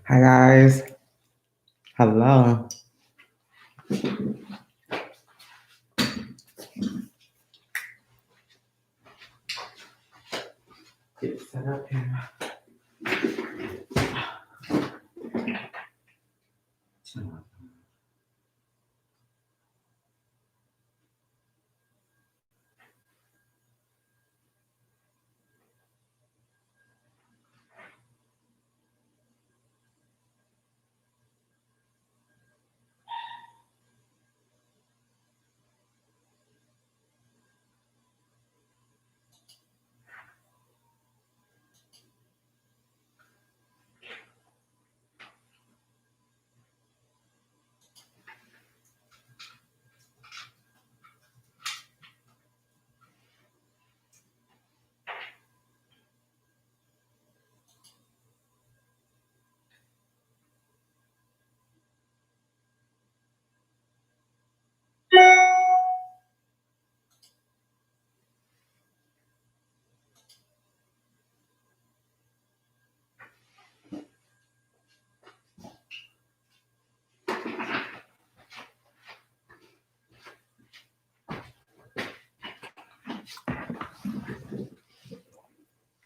Hi guys. Hello. Get set up here.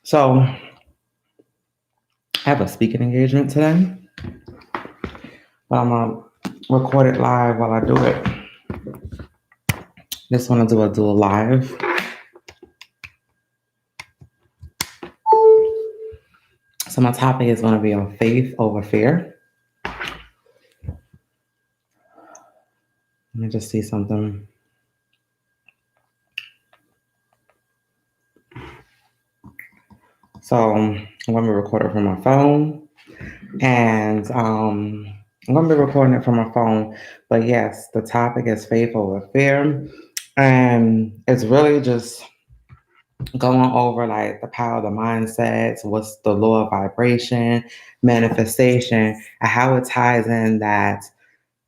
So I have a speaking engagement today, but I'm gonna record it live while I do it. Just want to do a live. So my topic is going to be on faith over fear. Let me just see something. So I'm going to record it from my phone, and I'm going to be recording it from my phone. But yes, the topic is faith over fear, and it's really just going over like the power of the mindsets, what's the law of vibration, manifestation, and how it ties in that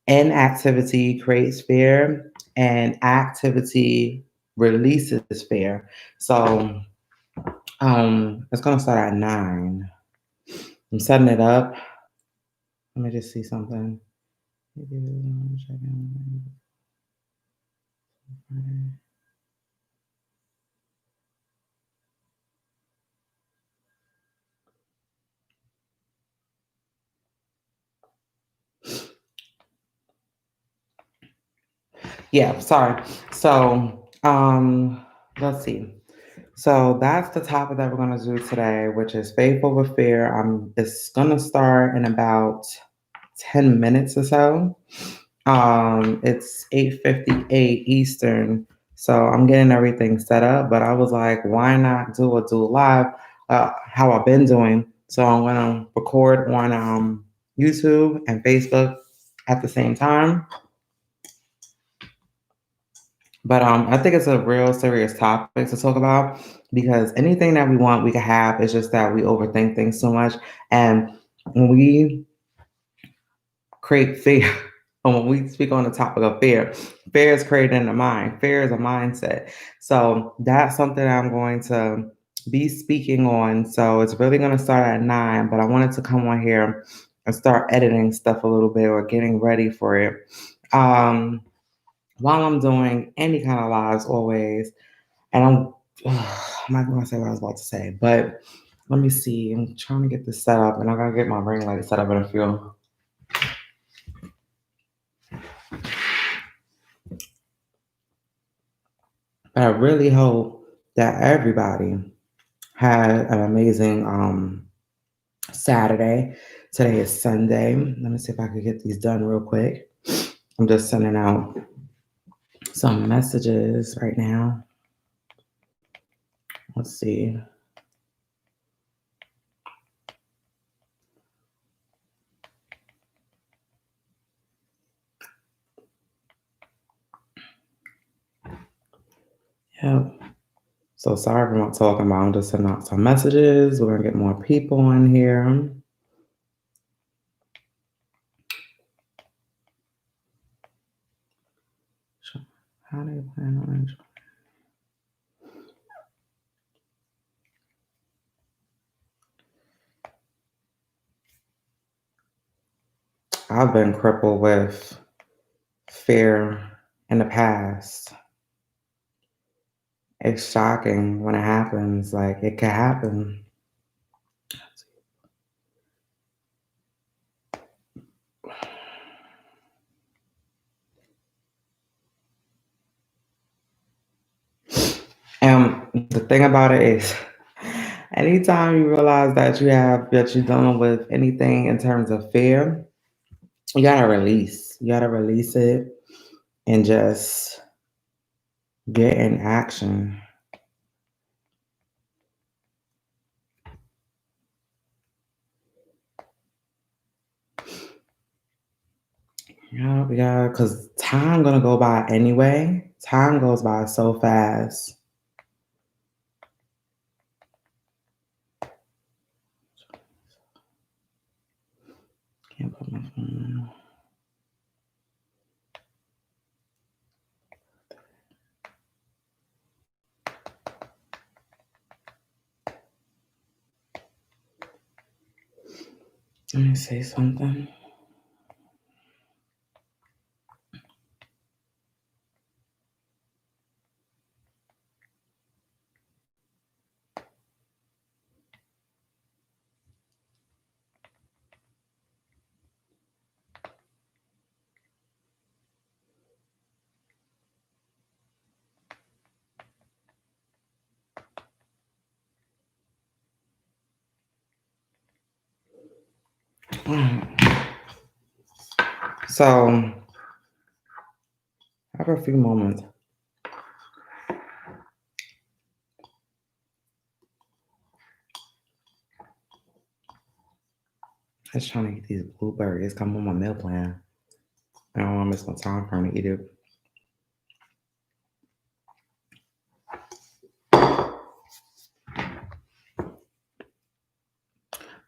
inactivity creates fear and activity releases fear. So it's gonna start at 9. I'm setting it up. Let me just see something. Yeah, sorry. So let's see. So that's the topic that we're going to do today, which is faith over fear. It's going to start in about 10 minutes or so. It's 8:58 Eastern, so I'm getting everything set up. But I was like, why not do live? How I've been doing. So I'm going to record on YouTube and Facebook at the same time. But I think it's a real serious topic to talk about because anything that we want, we can have. It's just that we overthink things so much. And when we create fear, and when we speak on the topic of fear, fear is created in the mind. Fear is a mindset. So that's something I'm going to be speaking on. So it's really going to start at 9, but I wanted to come on here and start editing stuff a little bit or getting ready for it. While I'm doing any kind of lives, always. And I'm not going to say what I was about to say, but let me see. I'm trying to get this set up, and I'm going to get my ring light set up in a few. But I really hope that everybody had an amazing Saturday. Today is Sunday. Let me see if I can get these done real quick. I'm just sending out some messages right now. Let's see. Yep. So sorry if I'm not talking about. I'm just sending out some messages. We're gonna get more people in here. How do you plan on enjoying? I've been crippled with fear in the past. It's shocking when it happens. Like it could happen. And the thing about it is, anytime you realize that you're dealing with anything in terms of fear, you gotta release. You gotta release it and just get in action. Yeah, yeah, because time gonna go by anyway. Time goes by so fast. Can't put my phone. Let me say something. So, I have a few moments. I was trying to eat these blueberries. Come on my meal plan. I don't want to miss my time trying to eat it.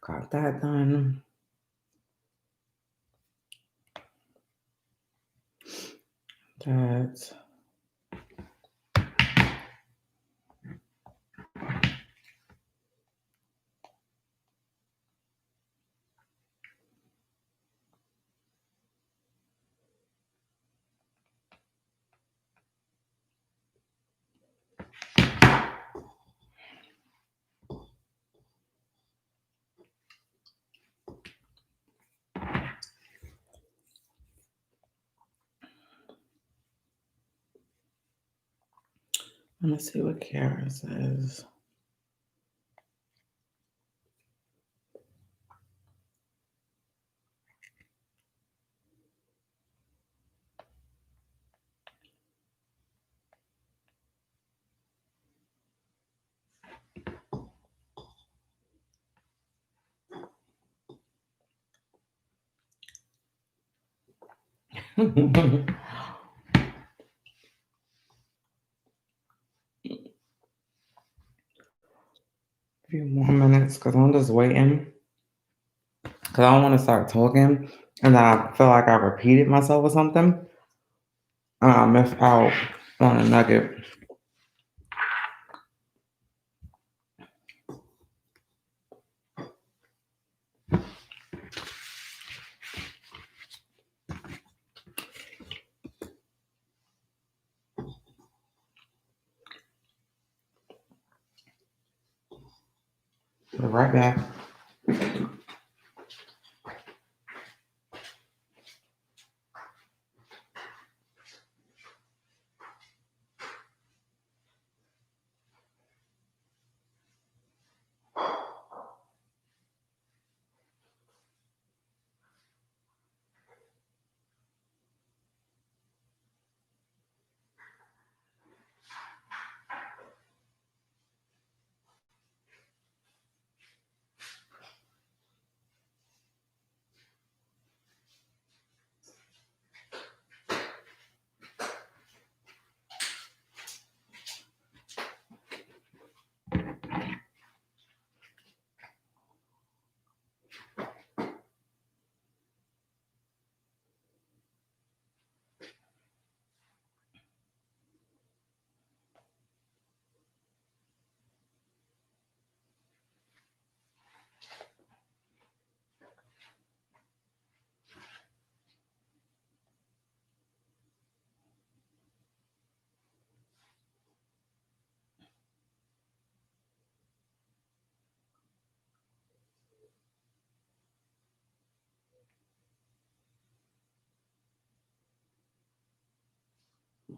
Got that done. That. Let me see what Kara says. A few more minutes because I'm just waiting. Because I don't want to start talking and then I feel like I repeated myself or something. And I miss out on a nugget. Be right back.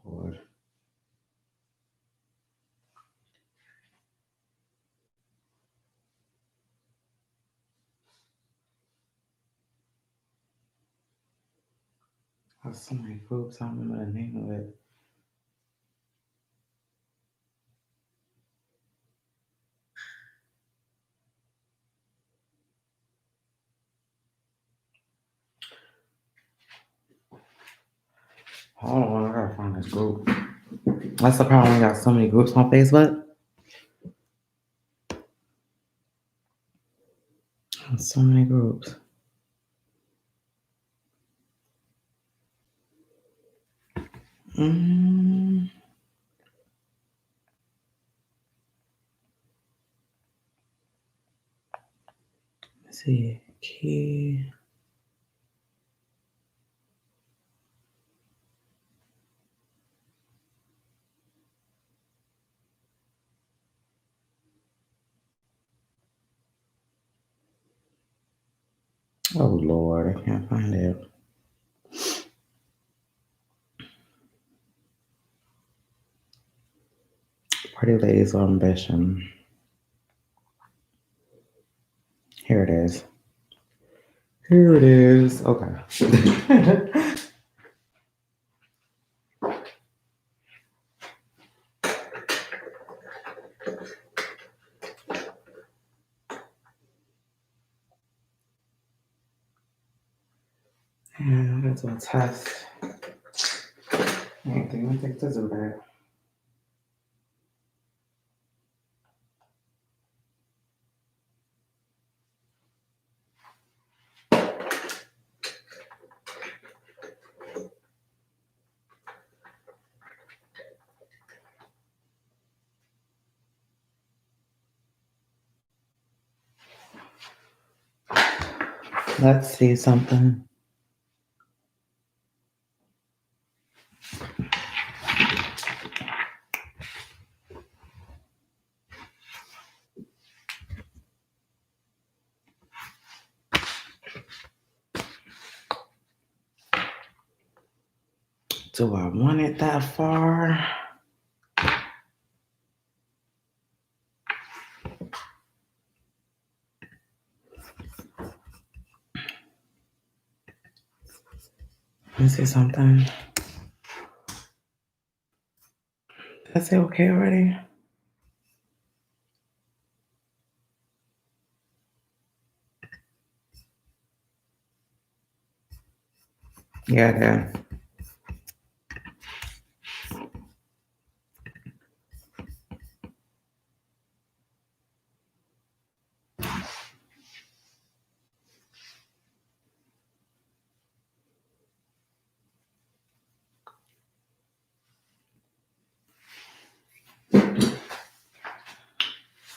Lord. There's so many groups. I don't remember the name of it. Hold on, I gotta find this group. That's the problem. We got so many groups on Facebook. So many groups. Mm, let's see. Key. Oh Lord, I can't find it. Pretty Ladies on Ambition. Here it is. Here it is. Okay. Yeah, that's a test. Anything I think this is bad. Let's see something. Do I want it that far? Let me see something. Did I say okay already? Yeah, I did.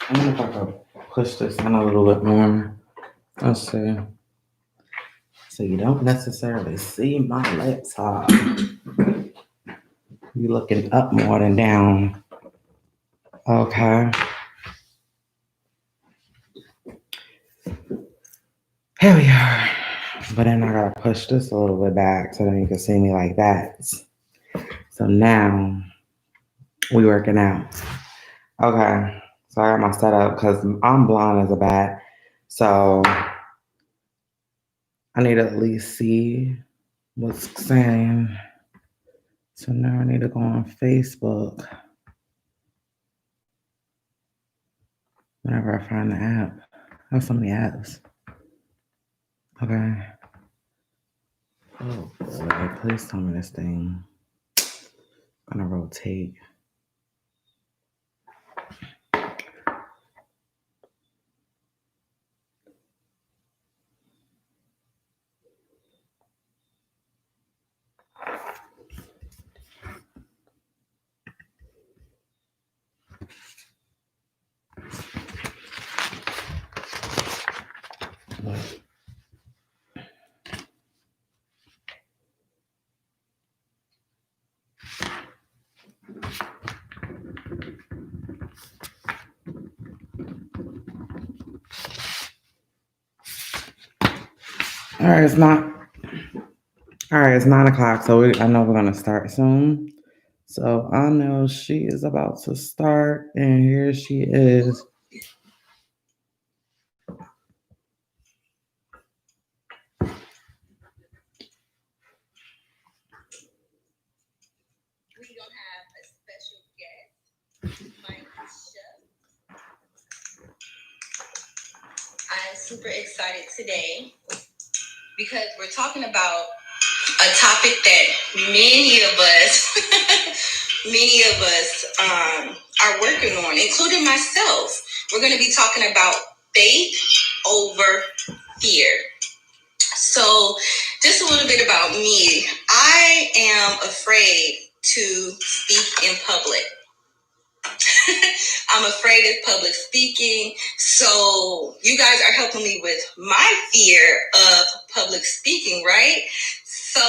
I wonder if I could push this in a little bit more. Let's see. So you don't necessarily see my laptop. You're looking up more than down. Okay. Here we are. But then I gotta push this a little bit back so then you can see me like that. So now we working out. Okay. So I got my setup because I'm blind as a bat. So I need to at least see what's saying. So now I need to go on Facebook whenever I find the app. I have so many apps. Okay. Oh boy, please tell me this thing. I'm gonna rotate. All right, it's 9 o'clock, so I know we're gonna start soon. So I know she is about to start, and here she is. I'm super excited today because we're talking about a topic that many of us are working on, including myself. We're going to be talking about faith over fear. So, just a little bit about me. I am afraid to speak in public. I'm afraid of public speaking. So you guys are helping me with my fear of public speaking, right? So,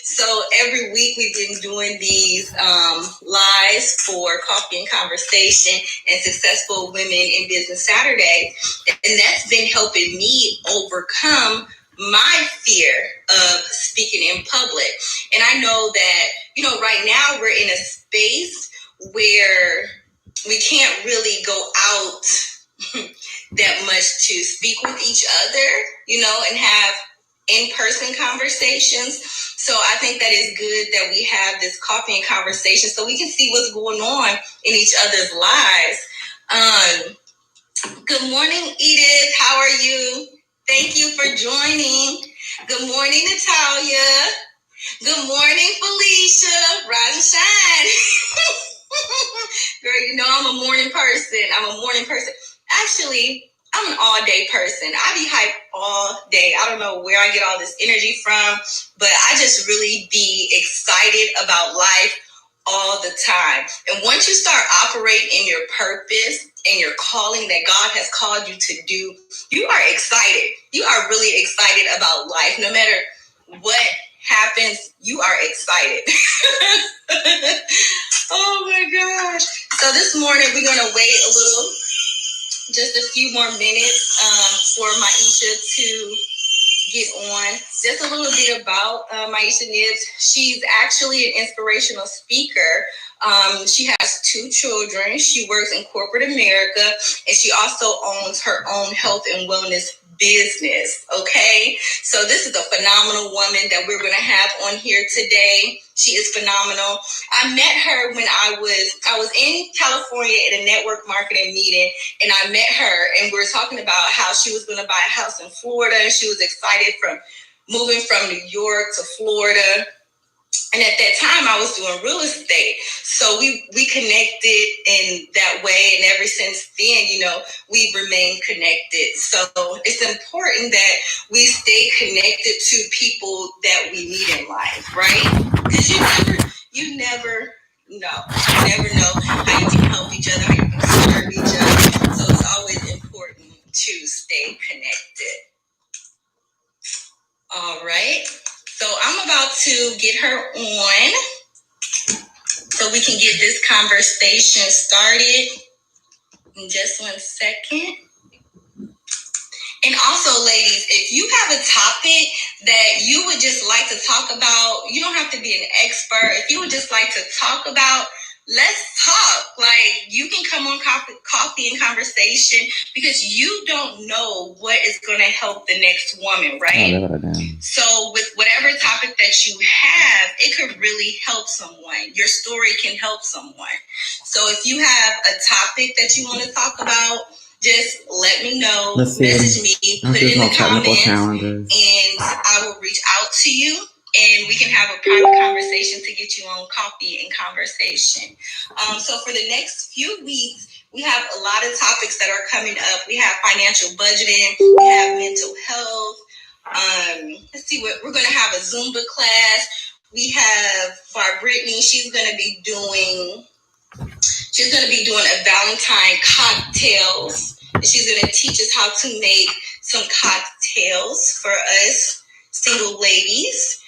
so every week we've been doing these lives for Coffee and Conversation and Successful Women in Business Saturday. And that's been helping me overcome my fear of speaking in public. And I know that, right now we're in a space where we can't really go out that much to speak with each other, and have in-person conversations. So I think that is good that we have this coffee and conversation so we can see what's going on in each other's lives. Good morning, Edith. How are you? Thank you for joining. Good morning, Natalia. Good morning, Felicia. Rise and shine. Girl, I'm a morning person. Actually, I'm an all-day person. I be hyped all day. I don't know where I get all this energy from, but I just really be excited about life all the time. And once you start operating in your purpose and your calling that God has called you to do, you are excited. You are really excited about life. No matter what happens, you are excited. Oh my gosh. So this morning we're going to wait just a few more minutes for Maisha to get on. Just a little bit about Maisha Nibbs. She's actually an inspirational speaker. She has 2 children. She works in corporate America, and she also owns her own health and wellness business. Okay, so this is a phenomenal woman that we're going to have on here today. She is phenomenal. I met her when I was in California at a network marketing meeting, and I met her, and we were talking about how she was going to buy a house in Florida, and she was excited from moving from New York to Florida. And at that time, I was doing real estate. So we connected in that way. And ever since then, we've remained connected. So it's important that we stay connected to people that we meet in life, right? Because you never know. You never know how you can help each other, how you can serve each other. So it's always important to stay connected. All right. So I'm about to get her on so we can get this conversation started in just 1 second. And also, ladies, if you have a topic that you would just like to talk about, you don't have to be an expert. If you would just like to talk about, let's talk. Like, you can come on coffee and conversation because you don't know what is going to help the next woman, right? So with whatever topic that you have, it could really help someone. Your story can help someone. So if you have a topic that you want to talk about, just let me know, message me, put it in the comments, and I will reach out to you, and we can have a private conversation to get you on coffee and conversation. So for the next few weeks, we have a lot of topics that are coming up. We have financial budgeting, we have mental health. Let's see, what we're going to have a Zumba class. We have for Brittany, she's going to be doing a Valentine cocktails. She's going to teach us how to make some cocktails for us single ladies.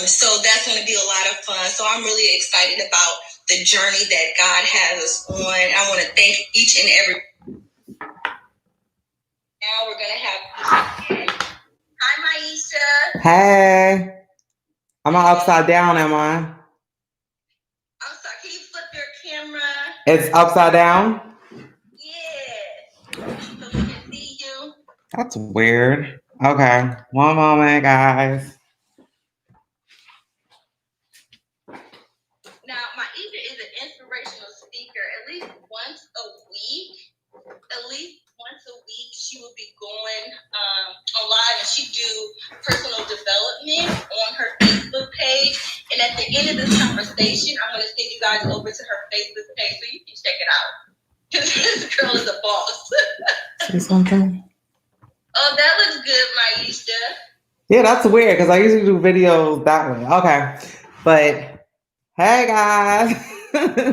So that's going to be a lot of fun. So I'm really excited about the journey that God has us on. I want to thank each and every. Now we're going to have. Hi, Maisha. Hey. I'm all upside down, am I? It's upside down? Yeah. So we can see you. That's weird. Okay. One moment, guys. Now, my Eva is an inspirational speaker at least once a week. She will be going on live, and she do personal development on her Facebook page. And at the end of this conversation, I'm going to send you guys over to her Facebook page so you can check it out. Because this girl is a boss. Say something. Oh, that looks good, Maisha. Yeah, that's weird because I usually do videos that way. Okay. But hey, guys. Welcome.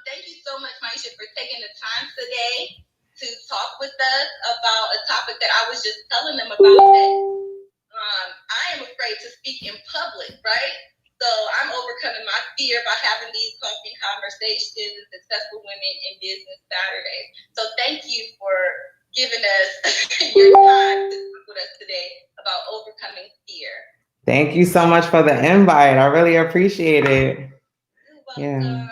Thank you so much, Maisha, for taking the time today to talk with us about a topic that I was just telling them about. That I am afraid to speak in public, right? So I'm overcoming my fear by having these coffee conversations with successful women in business Saturdays. So thank you for giving us your time to talk with us today about overcoming fear. Thank you so much for the invite. I really appreciate it. You're welcome. Yeah.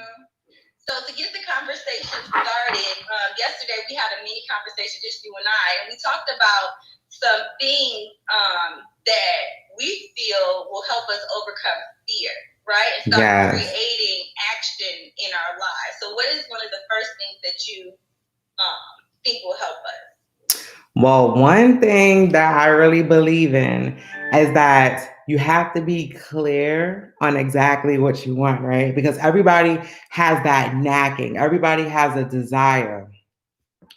So to get the conversation started, yesterday we had a mini conversation, just you and I, and we talked about some things that we feel will help us overcome fear, right? And start creating action in our lives. So what is one of the first things that you think will help us? Well, one thing that I really believe in is that you have to be clear on exactly what you want, right? Because everybody has that nagging. Everybody has a desire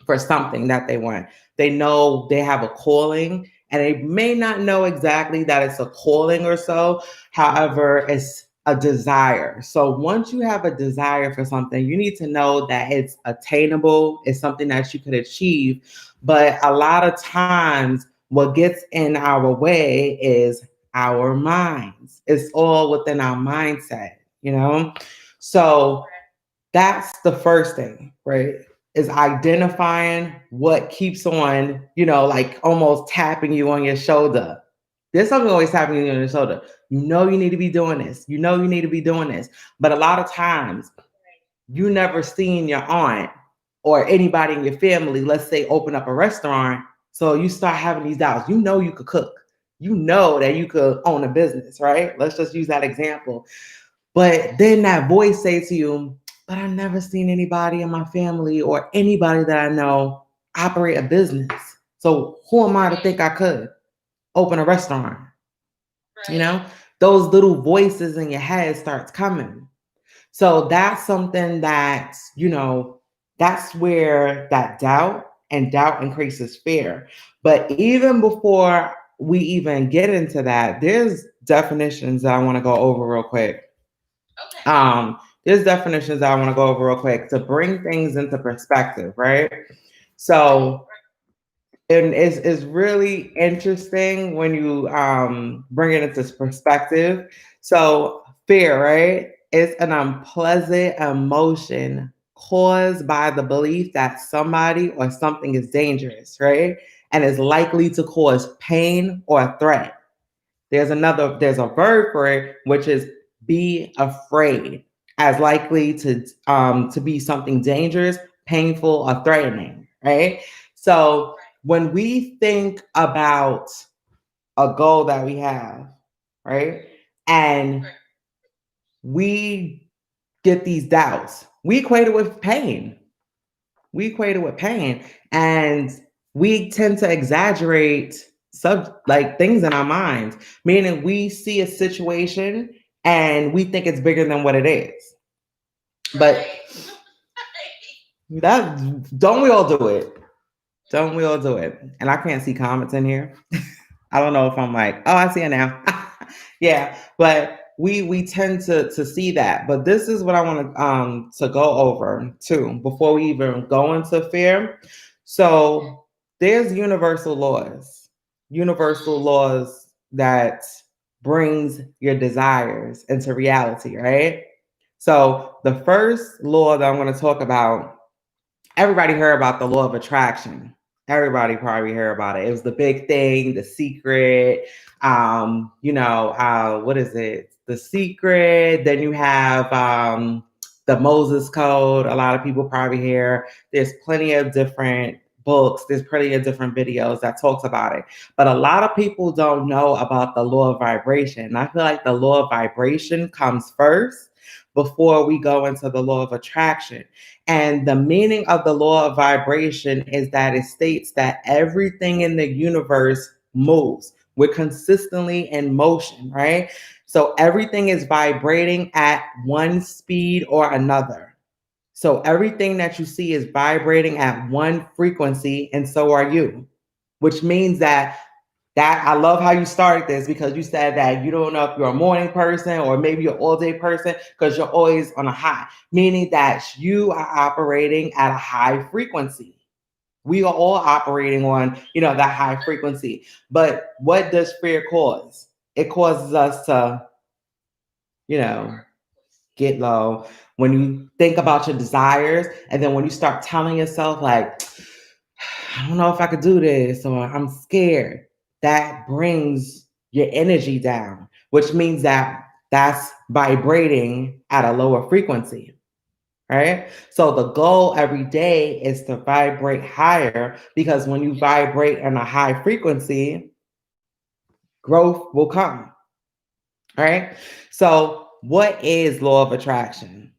for something that they want. They know they have a calling and they may not know exactly that it's a calling or so. However, it's a desire. So once you have a desire for something, you need to know that it's attainable, it's something that you could achieve. But a lot of times, what gets in our way is our minds. It's all within our mindset, you know? So that's the first thing, right? Is identifying what keeps on, like almost tapping you on your shoulder. There's something always tapping you on your shoulder. You know you need to be doing this. You know you need to be doing this. But a lot of times, you never seen your aunt or anybody in your family, let's say, open up a restaurant. So you start having these doubts. You know you could cook. You know that you could own a business, right? Let's just use that example. But then that voice says to you, but I've never seen anybody in my family or anybody that I know operate a business. So who am I to think I could open a restaurant? Right. You know, those little voices in your head starts coming. So that's something that, that's where that doubt increases fear. But even before we even get into that, there's definitions that I want to go over real quick. Okay. There's definitions that I want to go over real quick to bring things into perspective, right? So, and it's really interesting when you bring it into perspective. So, fear, right? It's an unpleasant emotion caused by the belief that somebody or something is dangerous, right? And is likely to cause pain or a threat. There's a verb for it, which is be afraid, as likely to be something dangerous, painful, or threatening, right? So when we think about a goal that we have, right, and we get these doubts, we equate it with pain. And we tend to exaggerate things in our minds, meaning we see a situation and we think it's bigger than what it is. But don't we all do it? Don't we all do it? And I can't see comments in here. I don't know if I'm like, oh, I see it now. Yeah, but we tend to see that. But this is what I want to go over too before we even go into fear. So there's universal laws that brings your desires into reality, right? So the first law that I'm going to talk about, everybody heard about the law of attraction. Everybody probably heard about it. It was the big thing, the secret. What is it? The secret. Then you have the Moses Code. A lot of people probably hear. There's plenty of different books. There's plenty of different videos that talks about it. But a lot of people don't know about the law of vibration. And I feel like the law of vibration comes first before we go into the law of attraction. And the meaning of the law of vibration is that it states that everything in the universe moves. We're consistently in motion, right? So everything is vibrating at one speed or another. So everything that you see is vibrating at one frequency, and so are you, which means that I love how you started this, because you said that you don't know if you're a morning person or maybe you're all day person because you're always on a high, meaning that you are operating at a high frequency. We are all operating on, that high frequency. But what does fear cause? It causes us to, get low. When you think about your desires, and then when you start telling yourself, like, I don't know if I could do this, or I'm scared, that brings your energy down, which means that that's vibrating at a lower frequency, right? So the goal every day is to vibrate higher, because when you vibrate in a high frequency, growth will come, right? So what is law of attraction?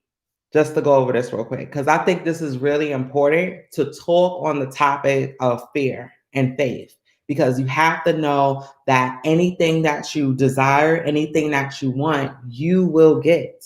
Just to go over this real quick, because I think this is really important to talk on the topic of fear and faith, because you have to know that anything that you desire, anything that you want, you will get.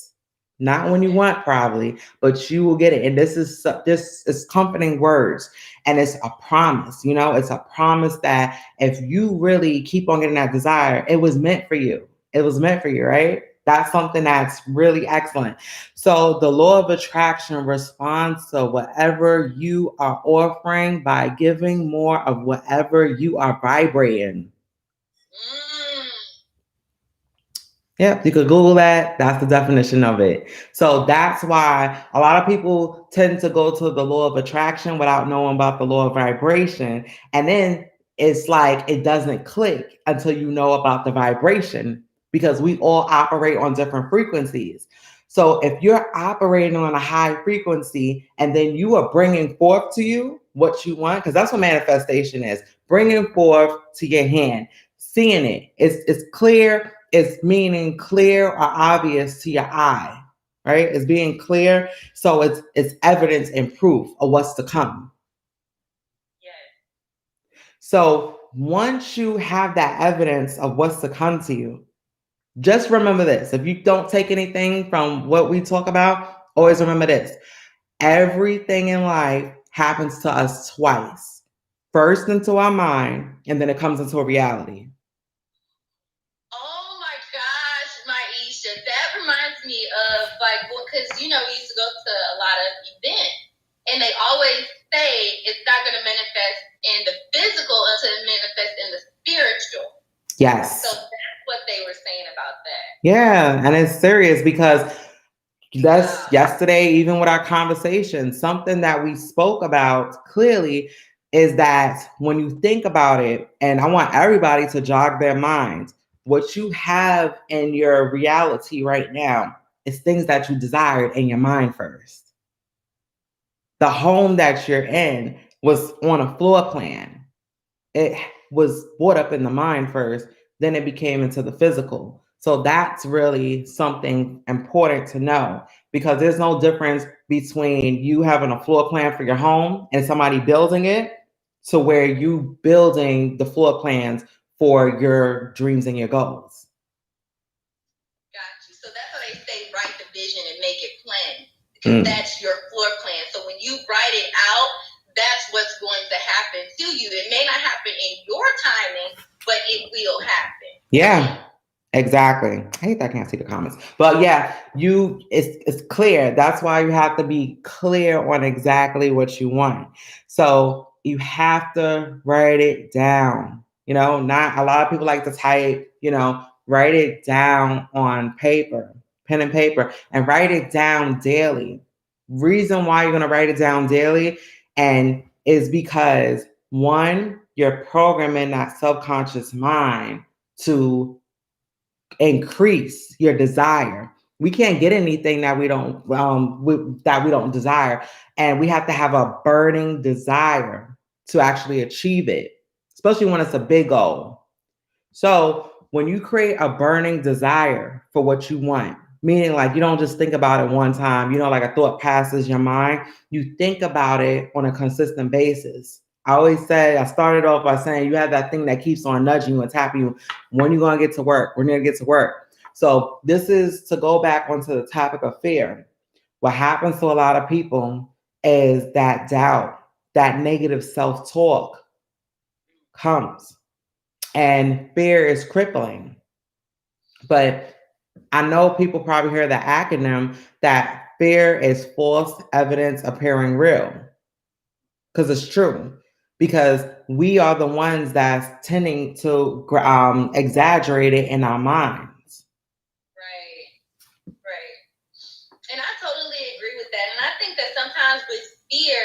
Not when you want, probably, but you will get it. And this is comforting words, and it's a promise. It's a promise that if you really keep on getting that desire, it was meant for you. It was meant for you, right? That's something that's really excellent. So the law of attraction responds to whatever you are offering by giving more of whatever you are vibrating. Yep, you could Google that. That's the definition of it. So that's why a lot of people tend to go to the law of attraction without knowing about the law of vibration. And then it's like it doesn't click until you know about the vibration, because we all operate on different frequencies. So if you're operating on a high frequency and then you are bringing forth to you what you want, because that's what manifestation is, bringing forth to your hand, seeing it. It's clear. It's meaning clear or obvious to your eye, right? It's being clear. So it's evidence and proof of what's to come. Yes. So once you have that evidence of what's to come to you, just remember this. If you don't take anything from what we talk about, always remember this. Everything in life happens to us twice. First into our mind, and then it comes into a reality. Oh my gosh, Maisha, that reminds me of because we used to go to a lot of events, and they always say it's not going to manifest in the physical until it manifests in the spiritual. Yes. So that's what they were saying about that. Yeah, and it's serious, because that's yesterday, even with our conversation, something that we spoke about clearly is that when you think about it, and I want everybody to jog their minds, what you have in your reality right now is things that you desired in your mind first. The home that you're in was on a floor plan. It was brought up in the mind first, then it became into the physical. So that's really something important to know, because there's no difference between you having a floor plan for your home and somebody building it, to where you building the floor plans for your dreams and your goals. Got you. So that's why they say write the vision and make it plain, because that's your floor plan. So when you write it out, that's what's going to happen to you. It may not happen in your timing, but it will happen. Yeah, exactly. I hate that I can't see the comments. But yeah, it's clear. That's why you have to be clear on exactly what you want. So you have to write it down. Not a lot of people like to type, write it down on paper, pen and paper, and write it down daily. Reason why you're going to write it down daily and is because, one, you're programming that subconscious mind to increase your desire. We can't get anything that that we don't desire, and we have to have a burning desire to actually achieve it, especially when it's a big goal. So when you create a burning desire for what you want, meaning like you don't just think about it one time, like a thought passes your mind, you think about it on a consistent basis. I started off by saying you have that thing that keeps on nudging you and tapping you. When you going to get to work? When you going to get to work? So this is to go back onto the topic of fear. What happens to a lot of people is that doubt, that negative self-talk comes, and fear is crippling. But I know people probably hear the acronym that fear is false evidence appearing real, because it's true. Because we are the ones that's tending to exaggerate it in our minds. Right. And I totally agree with that. And I think that sometimes with fear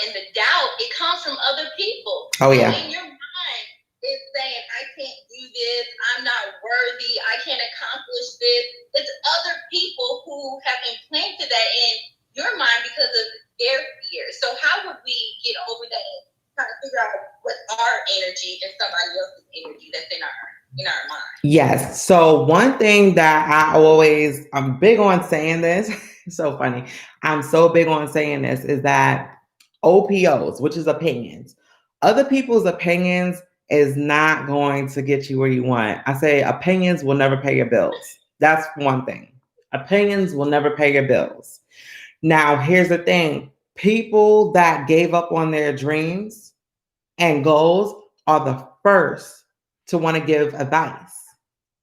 and the doubt, it comes from other people. Oh, yeah. In your mind, it's saying, I can't do this. I'm not worthy. I can't accomplish this. It's other people who have implanted that in your mind because of their fear. So how would we get over that and try to figure out what's our energy and somebody else's energy that's in our mind? Yes. So one thing that I'm big on saying this, it's so funny. I'm so big on saying this is that OPOs, which is opinions, other people's opinions is not going to get you where you want. I say opinions will never pay your bills. That's one thing. Opinions will never pay your bills. Now, here's the thing. People that gave up on their dreams and goals are the first to want to give advice.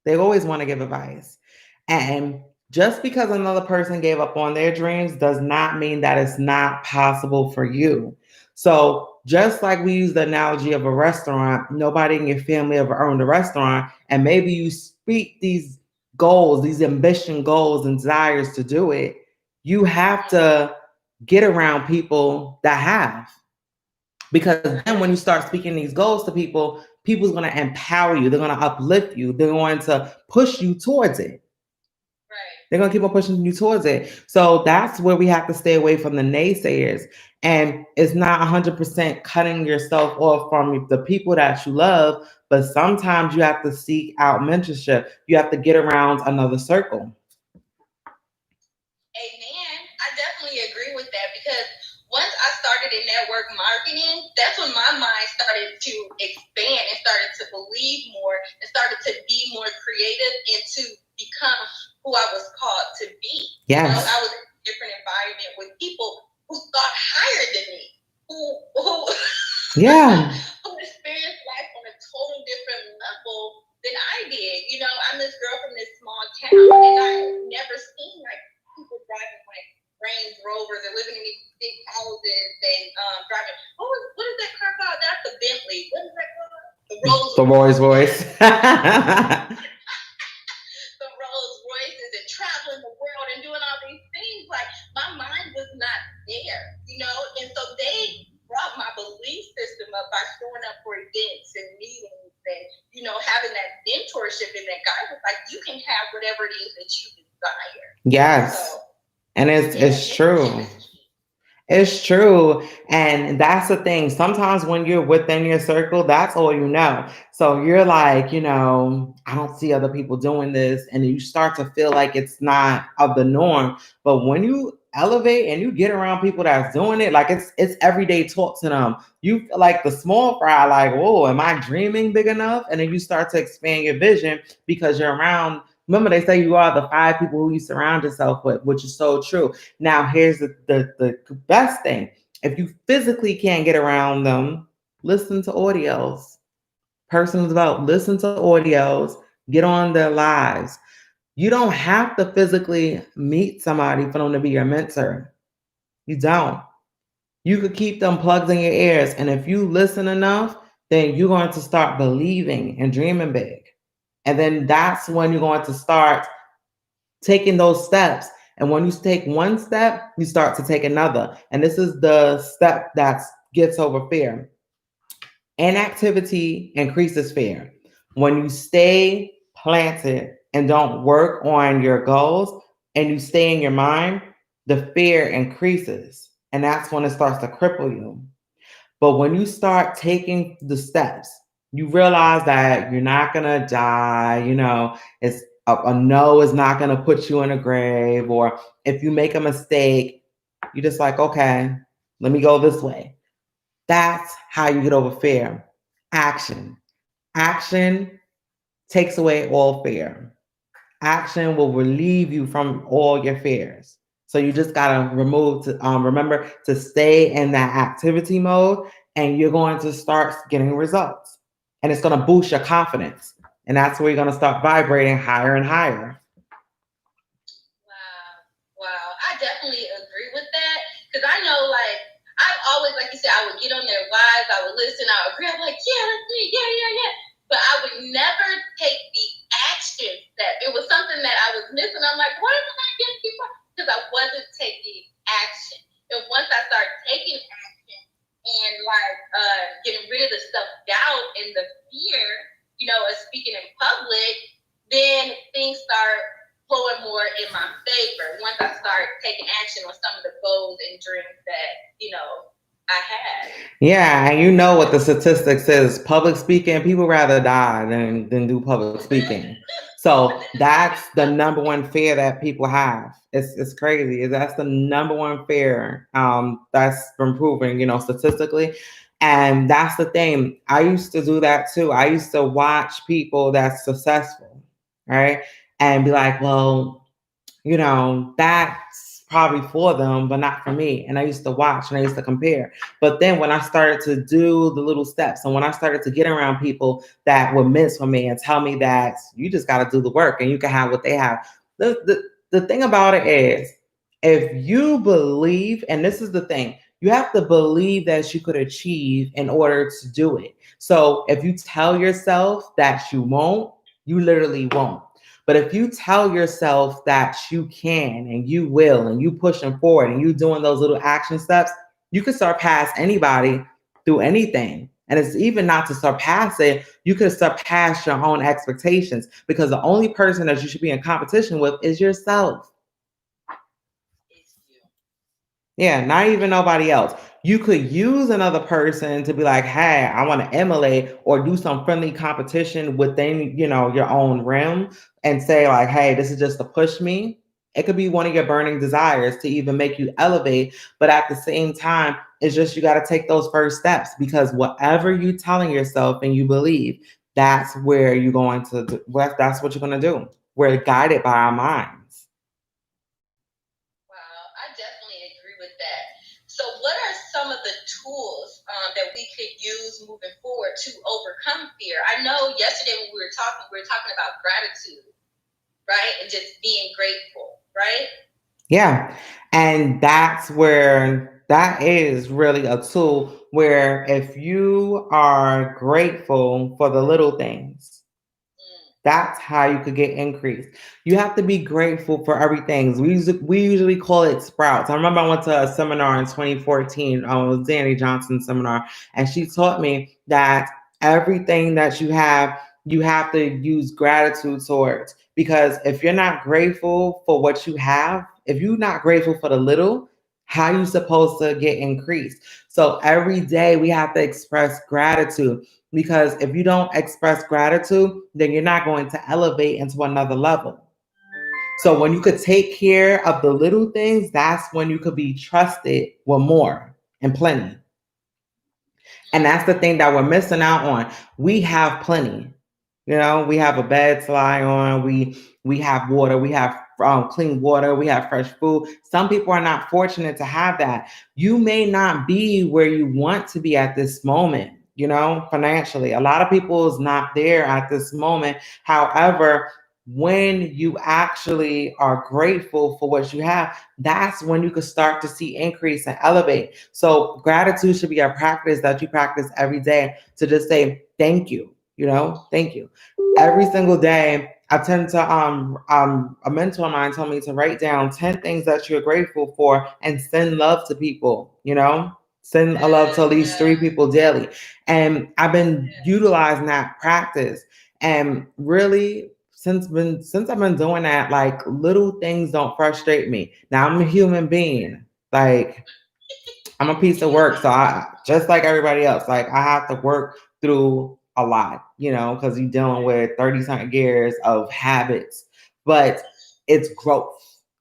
They always want to give advice. And just because another person gave up on their dreams does not mean that it's not possible for you. So, just like we use the analogy of a restaurant, nobody in your family ever owned a restaurant. And maybe you speak these goals, these ambition goals and desires to do it. You have to get around people that have. Because then when you start speaking these goals to people, people's going to empower you. They're going to uplift you. They're going to push you towards it. Right. They're going to keep on pushing you towards it. So that's where we have to stay away from the naysayers. And it's not 100% cutting yourself off from the people that you love, but sometimes you have to seek out mentorship. You have to get around another circle. Amen. I definitely agree with that because once I started in network marketing, that's when my mind started to expand and started to believe more and started to be more creative and to become who I was called to be. Yes. I was in a different environment with people who thought higher than me, who yeah. who experienced life on a total different level than I did. I'm this girl from this small town and I've never seen like people driving like Range Rovers and living in these big houses and driving. What is that car called? That's the Bentley. What is that called? The Rolls Royce. The Rolls Royces and traveling the world and doing all these things. Like my mind was not there, and so they brought my belief system up by showing up for events and meetings and having that mentorship and that guidance. Like you can have whatever it is that you desire. Yes. So, and it's true. It's true. And that's the thing. Sometimes when you're within your circle, that's all you know. So you're like, I don't see other people doing this. And you start to feel like it's not of the norm. But when you elevate and you get around people that's doing it, like it's everyday talk to them. You feel like the small fry, like, whoa, am I dreaming big enough? And then you start to expand your vision because you're around. Remember, they say you are the 5 people who you surround yourself with, which is so true. Now, here's the best thing. If you physically can't get around them, listen to audios. Personal development, listen to audios, get on their lives. You don't have to physically meet somebody for them to be your mentor. You don't. You could keep them plugged in your ears. And if you listen enough, then you're going to start believing and dreaming big. And then that's when you're going to start taking those steps. And when you take one step, you start to take another. And this is the step that gets over fear. Inactivity increases fear. When you stay planted and don't work on your goals and you stay in your mind, the fear increases. And that's when it starts to cripple you. But when you start taking the steps, you realize that you're not gonna die. It's a no is not gonna put you in a grave. Or if you make a mistake, you're just like, okay, let me go this way. That's how you get over fear. Action. Action takes away all fear. Action will relieve you from all your fears. So you just gotta remember to stay in that activity mode, and you're going to start getting results. And it's gonna boost your confidence. And that's where you're gonna start vibrating higher and higher. Wow. I definitely agree with that. Because I know, like, I've always, like you said, I would get on their lives, I would listen, I would agree, I'm like, yeah, that's me, yeah. But I would never take the action step. It was something that I was missing. I'm like, why am I not getting people? Because I wasn't taking action. And once I started taking action and like getting rid of the self-doubt and the fear, of speaking in public, then things start flowing more in my favor once I start taking action on some of the goals and dreams that, I had. Yeah, and what the statistics is. Public speaking, people rather die than do public speaking. So that's the number one fear that people have. It's crazy. That's the number one fear that's been proven, statistically. And that's the thing. I used to do that too. I used to watch people that's successful, right? And be like, well, that's probably for them, but not for me. And I used to watch and I used to compare. But then when I started to do the little steps and when I started to get around people that were meant for me and tell me that you just got to do the work and you can have what they have. The thing about it is, if you believe, and this is the thing, you have to believe that you could achieve in order to do it. So if you tell yourself that you won't, you literally won't. But if you tell yourself that you can and you will and you pushing forward and you doing those little action steps, you can surpass anybody through anything. And it's even not to surpass it, you could surpass your own expectations because the only person that you should be in competition with is yourself. Yeah, not even nobody else. You could use another person to be like, hey, I want to emulate or do some friendly competition within, your own realm and say like, hey, this is just to push me. It could be one of your burning desires to even make you elevate. But at the same time, it's just you got to take those first steps because whatever you're telling yourself and you believe, that's where you're going to do. That's what you're going to do. We're guided by our minds. Wow, I definitely agree with that. So, what are some of the tools that we could use moving forward to overcome fear? I know yesterday when we were talking about gratitude, right? And just being grateful, right? Yeah. And that is really a tool where if you are grateful for the little things, that's how you could get increased. You have to be grateful for everything. We usually call it sprouts. I remember I went to a seminar in 2014. It was Danny Johnson's seminar, and she taught me that everything that you have to use gratitude towards. Because if you're not grateful for what you have, if you're not grateful for the little, how are you supposed to get increased? So every day we have to express gratitude. Because if you don't express gratitude, then you're not going to elevate into another level. So when you could take care of the little things, that's when you could be trusted with more and plenty. And that's the thing that we're missing out on. We have plenty. We have a bed to lie on. We have water. We have clean water. We have fresh food. Some people are not fortunate to have that. You may not be where you want to be at this moment, financially. A lot of people is not there at this moment. However, when you actually are grateful for what you have, that's when you can start to see increase and elevate. So gratitude should be a practice that you practice every day to just say thank you. Thank you. Every single day, I tend to a mentor of mine told me to write down 10 things that you're grateful for and send love to people, send a love to at least 3 people daily. And I've been utilizing that practice. And really, since I've been doing that, like little things don't frustrate me. Now I'm a human being. Like I'm a piece of work, so I just like everybody else. Like I have to work through a lot, because you're dealing with 30 something years of habits. But it's growth.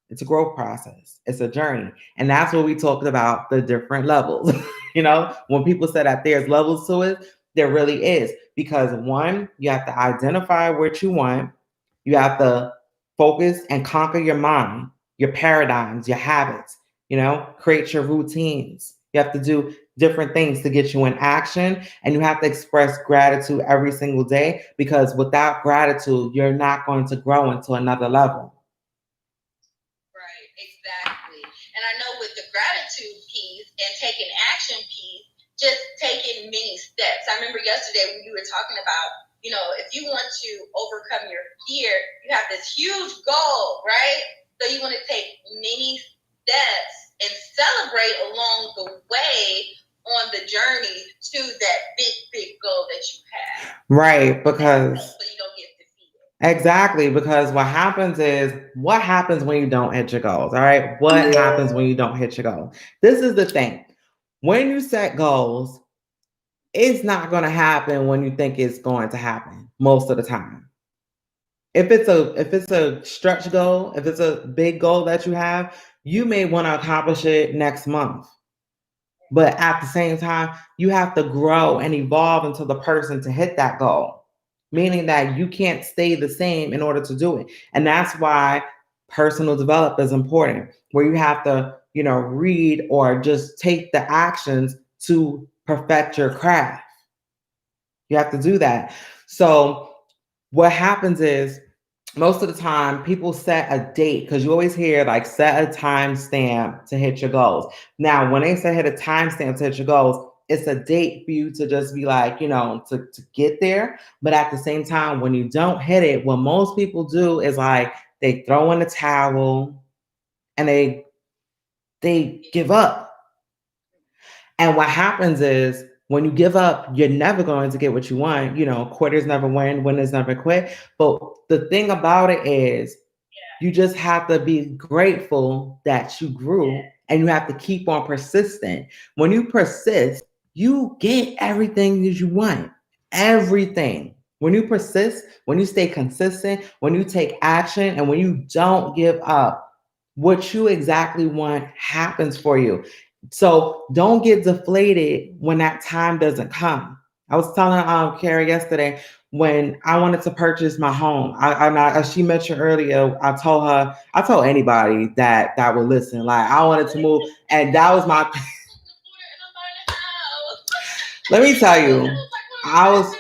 It's a growth process. It's a journey, and that's what we talked about the different levels. When people say that there's levels to it, there really is because one, you have to identify what you want. You have to focus and conquer your mind, your paradigms, your habits, create your routines. You have to do different things to get you in action, and you have to express gratitude every single day because without gratitude, you're not going to grow into another level. Right, exactly. And I know with the gratitude piece and taking action piece, just taking many steps. I remember yesterday when you were talking about, if you want to overcome your fear, you have this huge goal, right? So you want to take many steps and celebrate along the way on the journey to that big goal that you have. Right, because so you don't get defeated. Exactly, because what happens when you don't hit your goals, all right? What happens when you don't hit your goals? This is the thing. When you set goals, it's not going to happen when you think it's going to happen most of the time. If it's a stretch goal, if it's a big goal that you have, you may want to accomplish it next month. But at the same time, you have to grow and evolve into the person to hit that goal, meaning that you can't stay the same in order to do it. And that's why personal development is important, where you have to, read or just take the actions to perfect your craft. You have to do that. So what happens is most of the time people set a date because you always hear like set a time stamp to hit your goals. Now, when they say hit a time stamp to hit your goals, it's a date for you to just be like, to get there. But at the same time, when you don't hit it, what most people do is like they throw in the towel and they give up. And what happens is when you give up, you're never going to get what you want. Quitters never win, winners never quit. But the thing about it is you just have to be grateful that you grew and you have to keep on persistent. When you persist, you get everything that you want. Everything. When you persist, when you stay consistent, when you take action, and when you don't give up, what you exactly want happens for you. So don't get deflated when that time doesn't come. I was telling Carrie yesterday when I wanted to purchase my home. As she mentioned earlier, I told anybody that would listen. Like I wanted to move, and that was my. Let me tell you, I was.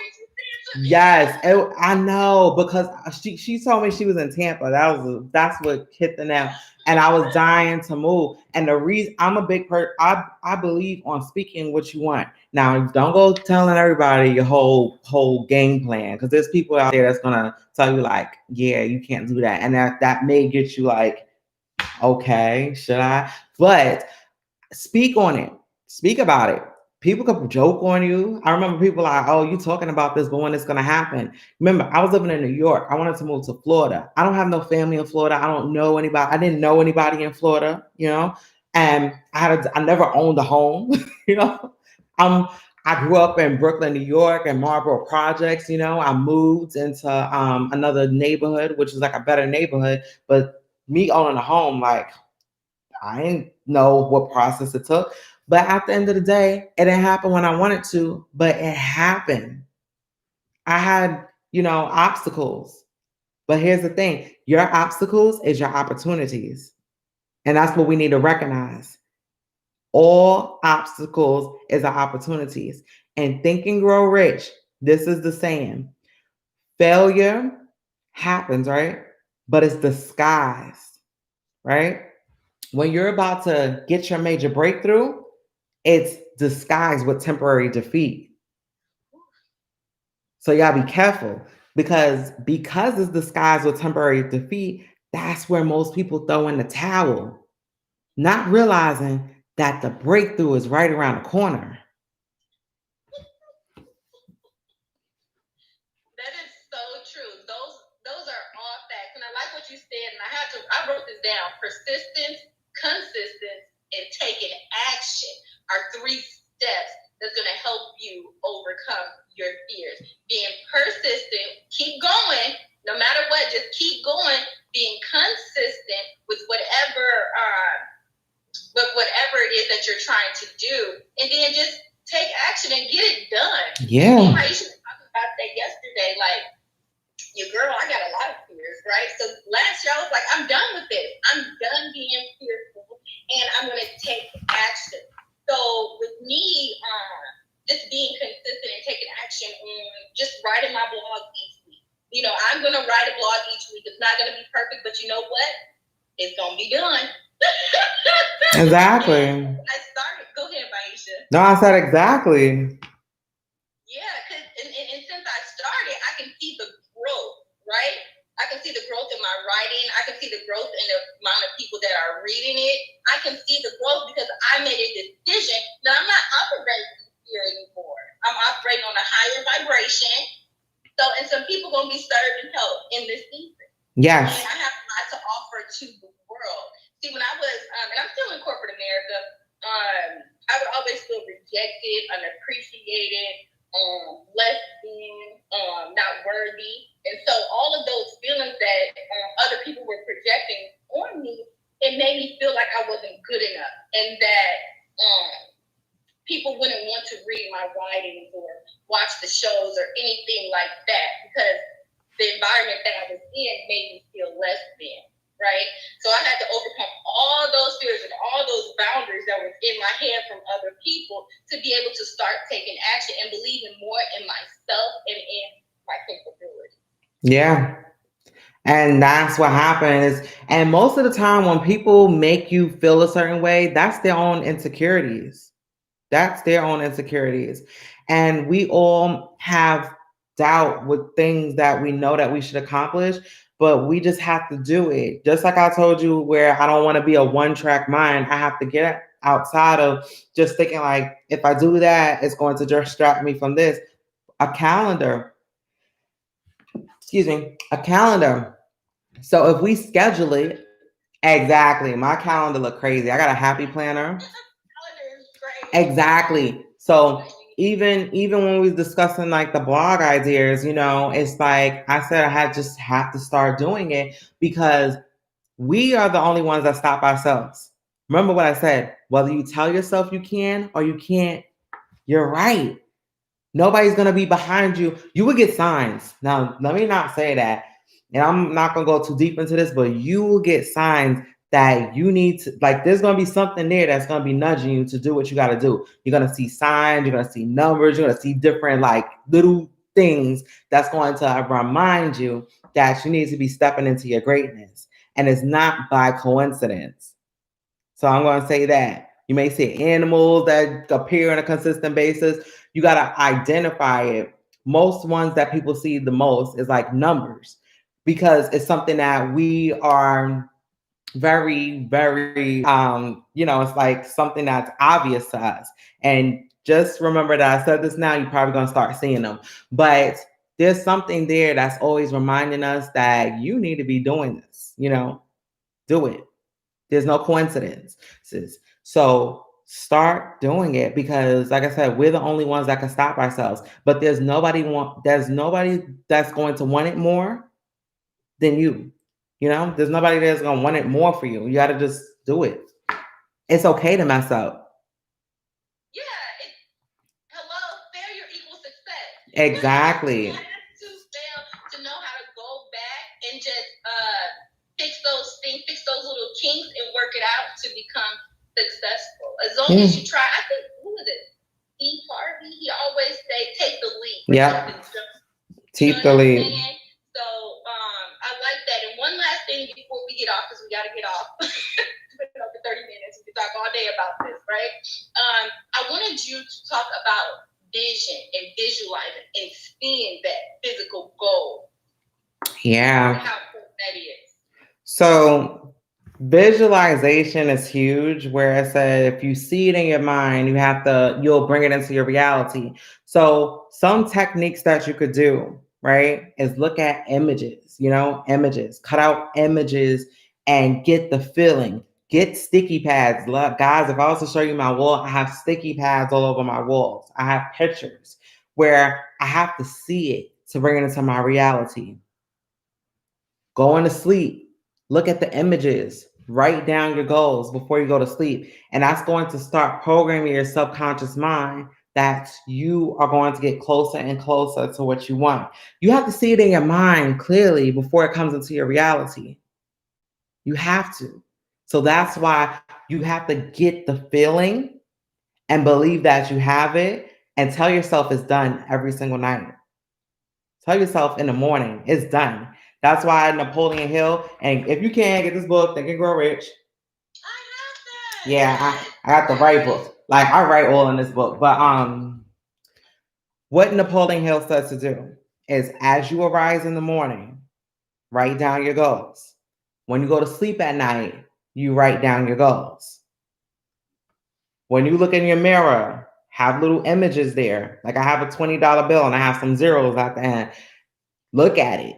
Yes, I know because she told me she was in Tampa. That's what hit the nail, and I was dying to move. And the reason I'm a big person, I believe on speaking what you want. Now, don't go telling everybody your whole game plan because there's people out there that's gonna tell you like, yeah, you can't do that, and that may get you like, okay, should I? But speak on it. Speak about it. People could joke on you. I remember people like, oh, you talking about this, but when it's going to happen? Remember, I was living in New York. I wanted to move to Florida. I don't have no family in Florida. I don't know anybody. I didn't know anybody in Florida, and I never owned a home, you know. I grew up in Brooklyn, New York, and Marlboro Projects. I moved into another neighborhood, which is like a better neighborhood. But me owning a home, like I didn't know what process it took. But at the end of the day, it didn't happen when I wanted to, but it happened. I had, obstacles. But here's the thing, your obstacles is your opportunities. And that's what we need to recognize. All obstacles is our opportunities. And Think and Grow Rich, this is the saying. Failure happens, right? But it's disguised, right? When you're about to get your major breakthrough, it's disguised with temporary defeat. So you gotta be careful because it's disguised with temporary defeat, that's where most people throw in the towel, not realizing that the breakthrough is right around the corner. That is so true. Those are down. Persistence, consistence, and taking action are 3 steps that's going to help you overcome your fears. Being persistent, keep going, no matter what, just keep going. Being consistent with whatever it is that you're trying to do, and then just take action and get it done. Yeah. I used to talk about that yesterday, like, your girl, I got a lot of fears, right? So last year I was like, I'm done with this. I'm done being fearful, and I'm going to take action. So with me, just being consistent and taking action on just writing my blog each week. You know, I'm going to write a blog each week. It's not going to be perfect, but you know what? It's going to be done. Exactly. I started. Go ahead, Baisha. No, I said exactly. Yeah, because and since I started, I can see the growth, right? I can see the growth in my writing. I can see the growth in the amount of people that are reading it. I can see the growth because I made a decision that I'm not operating here anymore. I'm operating on a higher vibration. So, and some people going to be serving help in this season. Yes. And I have a lot to offer to the world. See, when I was, and I'm still in corporate America, I would always feel rejected, unappreciated, less than, not worthy. And so all of those feelings that other people were projecting on me, it made me feel like I wasn't good enough, and that people wouldn't want to read my writings or watch the shows or anything like that, because the environment that I was in made me feel less than, right? So I had to overcome all those fears and all those boundaries that were in my head from other people to be able to start taking action and believing more in myself and in my capability. Yeah. And that's what happens. And most of the time when people make you feel a certain way, that's their own insecurities. That's their own insecurities. And we all have doubt with things that we know that we should accomplish, but we just have to do it. Just like I told you, where I don't want to be a one-track mind, I have to get outside of just thinking like, if I do that, it's going to distract me from this. A calendar. A calendar. So if we schedule it, exactly. My calendar look crazy. I got a happy planner. Exactly. So even when we was discussing like the blog ideas, you know, it's like I said, just have to start doing it, because we are the only ones that stop ourselves. Remember what I said, whether you tell yourself you can or you can't, you're right. Nobody's going to be behind you. You will get signs. Now, let me not say that. And I'm not going to go too deep into this, but you will get signs that you need to, like, there's going to be something there that's going to be nudging you to do what you got to do. You're going to see signs, you're going to see numbers, you're going to see different, like, little things that's going to remind you that you need to be stepping into your greatness. And it's not by coincidence. So I'm going to say that. You may see animals that appear on a consistent basis. You got to identify it. Most ones that people see the most is like numbers, because it's something that we are very, very, it's like something that's obvious to us. And just remember that I said this now, you're probably going to start seeing them. But there's something there that's always reminding us that you need to be doing this, do it. There's no coincidences. So start doing it, because like I said, we're the only ones that can stop ourselves. But there's nobody that's going to want it more than you. There's nobody that's going to want it more for you. You got to just do it. It's okay to mess up. Yeah. Hello, failure equals success. Exactly. You have to fail to know how to go back and just fix those things, fix those little kinks, and work it out to become successful. As long as you try. I think, who is it? Steve Harvey, he always say, take the leap. Yeah. Take the leap. So I like that. And one last thing before we get off, because we got to get off. It's been over 30 minutes. We can talk all day about this, right? I wanted you to talk about vision and visualizing and seeing that physical goal. Yeah. How important that is. So visualization is huge, where I said if you see it in your mind, you'll bring it into your reality. So some techniques that you could do, right, is look at images, cut out images and get the feeling. Get sticky pads. Guys, if I was to show you my wall, I have sticky pads all over my walls. I have pictures where I have to see it to bring it into my reality. Going to sleep, look at the images, write down your goals before you go to sleep. And that's going to start programming your subconscious mind that you are going to get closer and closer to what you want. You have to see it in your mind clearly before it comes into your reality. You have to. So that's why you have to get the feeling and believe that you have it and tell yourself it's done every single night. Tell yourself in the morning, it's done. That's why Napoleon Hill, and if you can't get this book, Think and Grow Rich. I have that. Yeah, I got the right book. Like I write all in this book. But what Napoleon Hill says to do is as you arise in the morning, write down your goals. When you go to sleep at night, you write down your goals. When you look in your mirror, have little images there. Like I have a $20 bill and I have some zeros at the end. Look at it.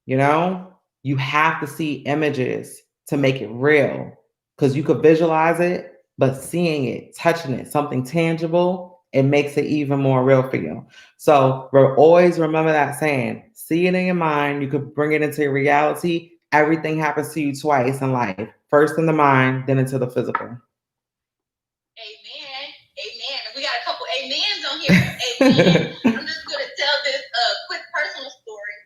You have to see images to make it real because you could visualize it, but seeing it, touching it, something tangible, it makes it even more real for you. So always remember that saying, see it in your mind. You could bring it into your reality. Everything happens to you twice in life. First in the mind, then into the physical. Amen. Amen. We got a couple amens on here. Amen. I'm just going to tell this quick personal story.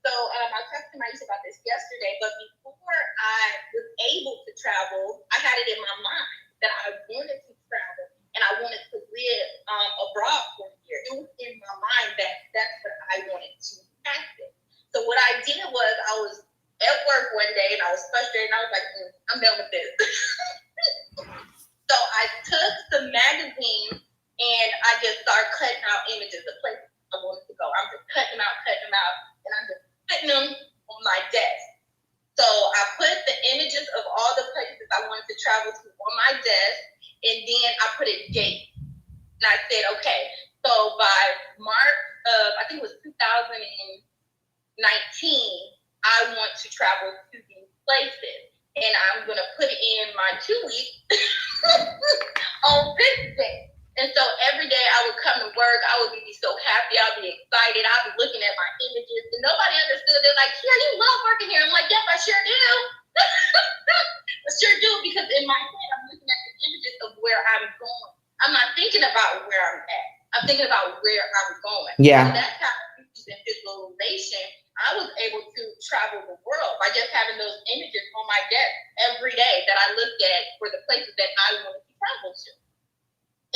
So I talked to Maisha about this yesterday, but before I was able to travel, I had it in my mind that I wanted to travel and I wanted to live abroad for a year. It was in my mind that that's what I wanted to happen. So what I did was I was at work one day and I was frustrated and I was like, I'm done with this. So I took the magazine and I just started cutting out images of places I wanted to go. I'm just cutting them out, and I'm just putting them on my desk. So I put the images of all the places I wanted to travel to on my desk, and then I put a date. And I said, okay, so by March of, I think it was 2019, I want to travel to these places. And I'm going to put in my 2 weeks on this day. And so every day I would come to work, I would be so happy, I'd be excited, I'd be looking at my images, and nobody understood. They're like, yeah, you love working here. I'm like, yep, I sure do. I sure do, because in my head, I'm looking at the images of where I'm going. I'm not thinking about where I'm at. I'm thinking about where I'm going. Yeah. So that's how using visualization, I was able to travel the world by just having those images on my desk every day that I looked at for the places that I wanted to travel to.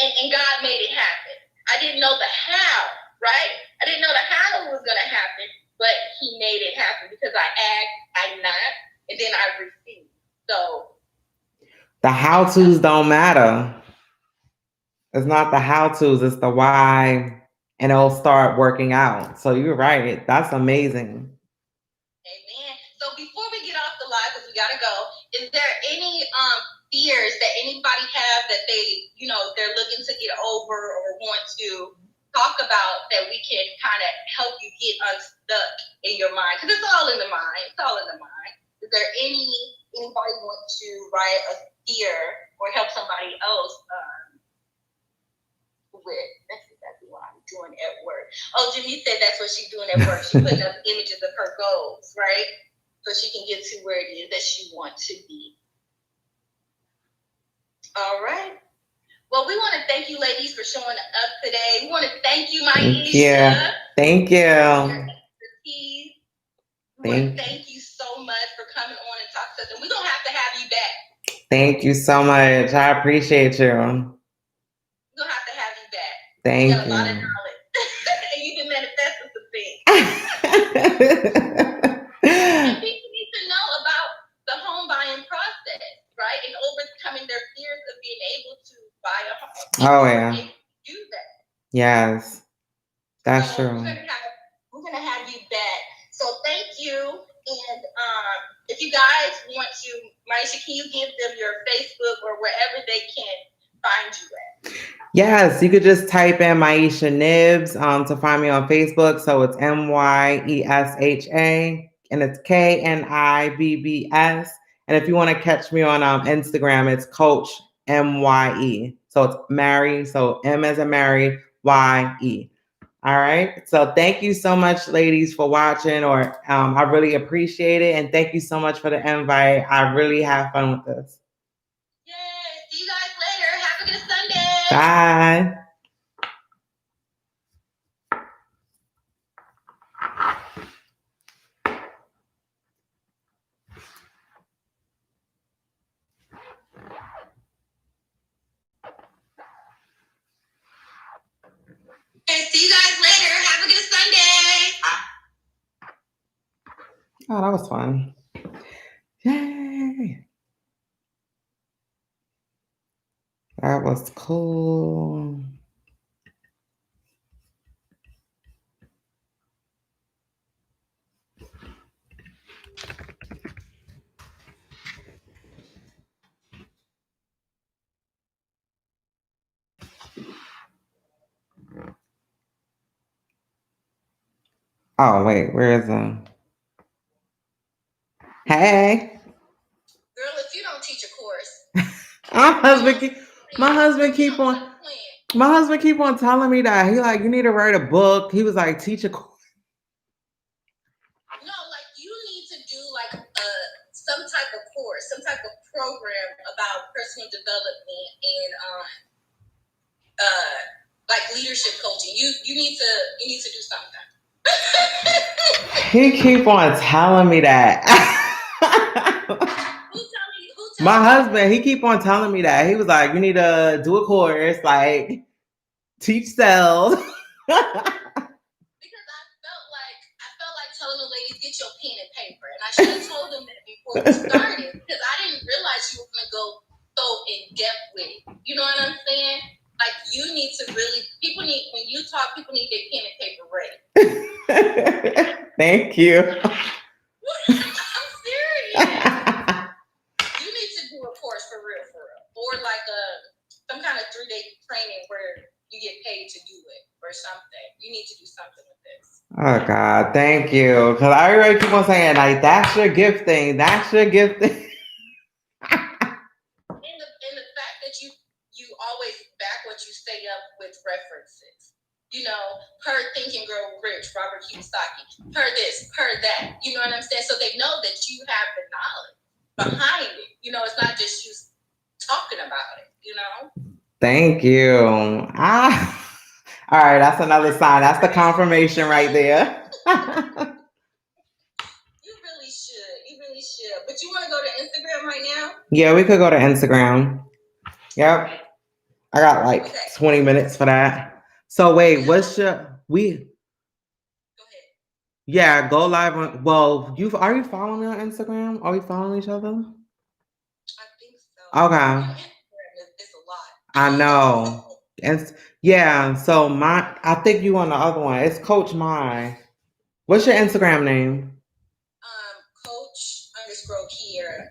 And God made it happen. I didn't know the how, right? I didn't know the how it was going to happen, but He made it happen because I asked, I knocked, and then I received. So the how-tos don't matter. It's not the how-tos, it's the why, and it'll start working out. So you're right. That's amazing. Amen. So before we get off the live, because we got to go, is there any fears that anybody have that they're looking to get over or want to talk about that we can kind of help you get unstuck in your mind? Because it's all in the mind. It's all in the mind. Is there anybody want to write a fear or help somebody else with? That's exactly what I'm doing at work. Oh, Jimmy said that's what she's doing at work. She's putting up images of her goals, right? So she can get to where it is that she wants to be. All right. Well, we want to thank you, ladies, for showing up today. We want to thank you, Maisha. Thank you. For your expertise. We want to thank you so much for coming on and talking to us. And we're going to have you back. Thank you so much. I appreciate you. We're going to have you back. Thank you. You got a lot of knowledge. And you've been manifesting some things. And people need to know about the home buying process, right? And overcoming their fears of being able to buy a home. Oh, yeah. Do that. Yes, that's true. We're gonna have you back. So thank you. And if you guys want to, Maisha, can you give them your Facebook or wherever they can find you at? Yes, you could just type in Maisha Nibbs to find me on Facebook. So it's MYESHA and it's KNIBBS. And if you want to catch me on Instagram, it's Coach MYE. So it's Mary. So M as in Mary, YE. All right. So thank you so much, ladies, for watching. I really appreciate it. And thank you so much for the invite. I really have fun with this. Yay. See you guys later. Have a good Sunday. Bye. See you guys later. Have a good Sunday. Oh, that was fun. Yay. That was cool. Oh, wait, where is him? Hey. Girl, if you don't teach a course. my husband keep on telling me that. He like, you need to write a book. He was like, teach a course. No, like you need to do like some type of course, some type of program about personal development and like leadership coaching. You need to do something. He keep on telling me that. Who my husband, he keep on telling me that. He was like, you need to do a course, like teach sales. Because I felt like telling the ladies, get your pen and paper. And I should have told them that before we started, because I didn't realize you were gonna go so in depth with it. You know what I'm saying? Like you need to really when you talk, people need their pen and paper ready. Thank you. I'm serious. You need to do a course for real. Or like some kind of 3-day training where you get paid to do it or something. You need to do something with this. Oh God, thank you. Because I already keep on saying, like, that's your gift thing. That's your gift thing. And the fact that you always back what you say up with references. You know, per Think and Grow Rich, Robert Kiyosaki, per this, per that. You know what I'm saying? So they know that you have the knowledge behind it. You know, it's not just you talking about it, you know? Thank you. All right, that's another sign. That's the confirmation right there. You really should. But you want to go to Instagram right now? Yeah, we could go to Instagram. Yep. I got like 20 minutes for that. So wait, what's your Go ahead. Yeah, go live on. Well, are you following me on Instagram? Are we following each other? I think so. Okay. It's a lot. I know. And yeah, so I think you on the other one. It's Coach Mai. What's your Instagram name? Coach_Kiera.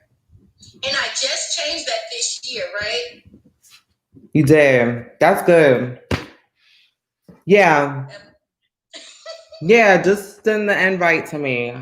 And I just changed that this year, right? You did. That's good. Yeah. Yeah, just send the invite to me.